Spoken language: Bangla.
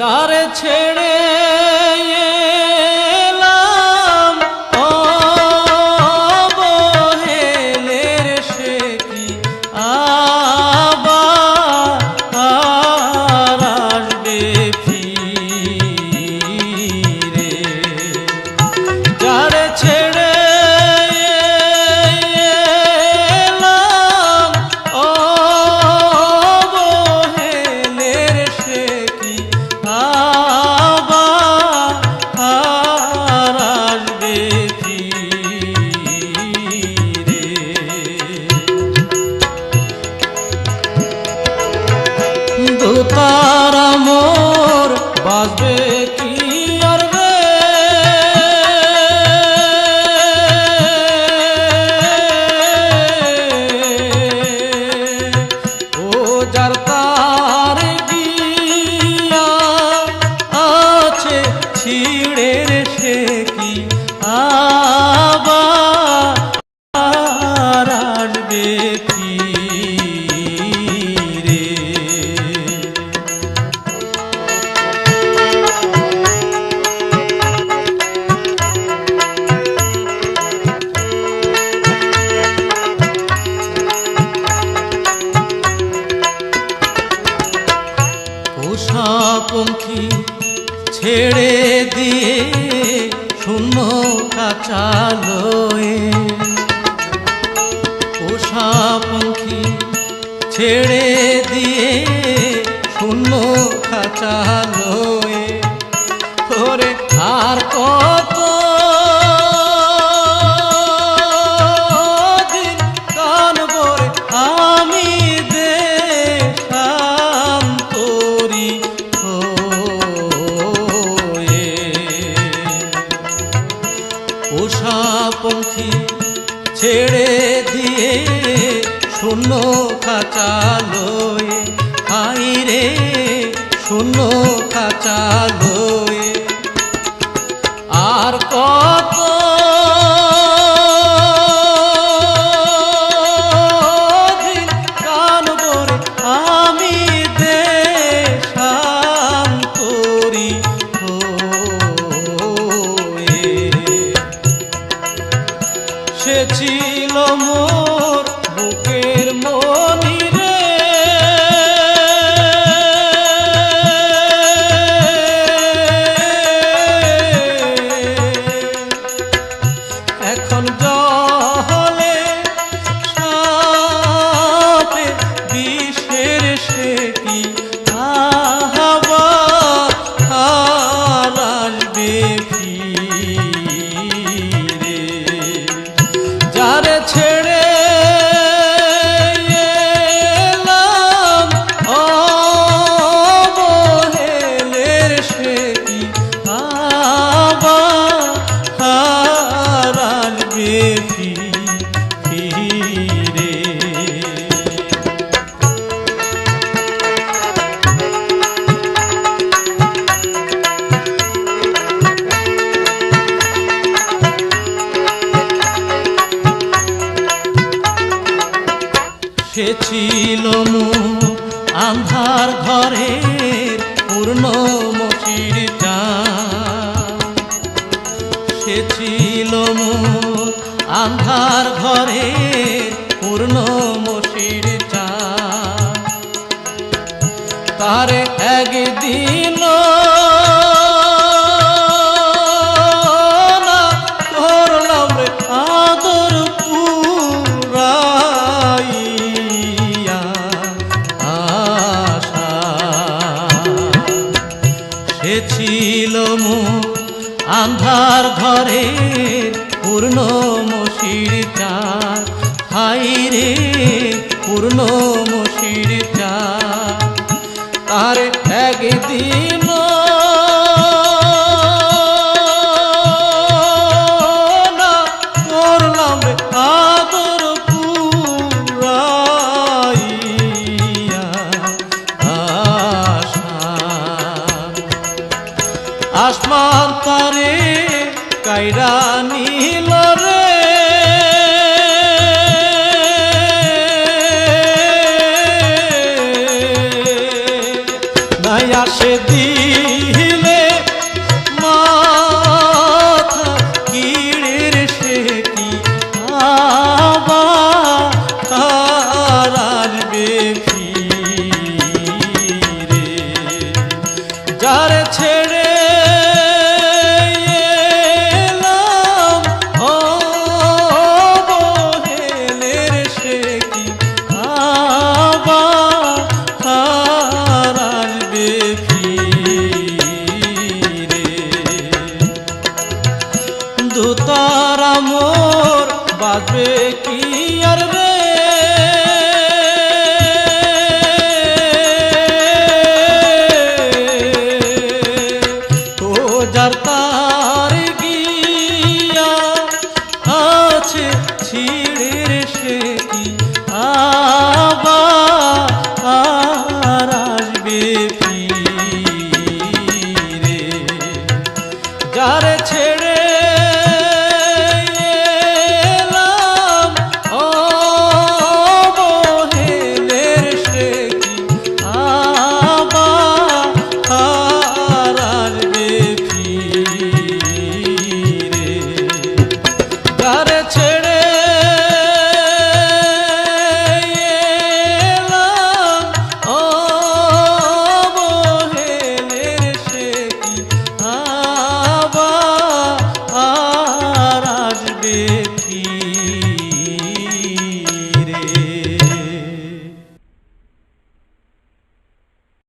যারে ছেড়ে এলাম অবহেলের সে কি আবার আসবে ফিরে। যারে ছেড়ে এলাম অবহেলের সে কি আবার আসবে ফিরে। দোতারা মোর বাজবে কি আর রে, ও যার তার গিয়া আছে ছিড়ে রে সে কি আবার আসবে ফিরে। পোষা পঙ্খী ছেড়ে দিয়ে শূন্য কাচালয়ে, পোষা পঙ্খী ছেড়ে দিয়ে শূন্য কাচালয়ে, তোরে আর কত দিন কানবরে আমি দেশান্তরি হয়ে। পোষা পঙ্খী ছেড়ে দিয়ে শূন্য খাঁচালয়ে, হাই রে শূন্য খাঁচালয়ে। আর কত দিন কানবরে আমি দেশান্তরি হয়ে। সে ছিল মোর বুকের মনি রে, এখন জলে সাথে বিষের সে কি আবার আসবে ফিরে। যারে ছেড়ে এলাম অবহেলের সে কি আবার আসবে ফিরে। সে ছিল মোর আন্ধার ঘরের পূর্ণ মসির চাঁদ, সে ছিল মোর আন্ধার ঘরের পূর্ণ মসির চাঁদ। তার একদিন না করলাম রে আদর পুরাইয়া আশা। সে ছিল মোর আন্ধার ঘরের পূর্ণ মসির চাঁদ, হাই রে পূর্ণ মসির চাঁদ। তার একদিন না করলাম রে আদর পুরাইয়া আশা। আসমান তারে কাইরা নীল রে, নাই আসে দিন যারে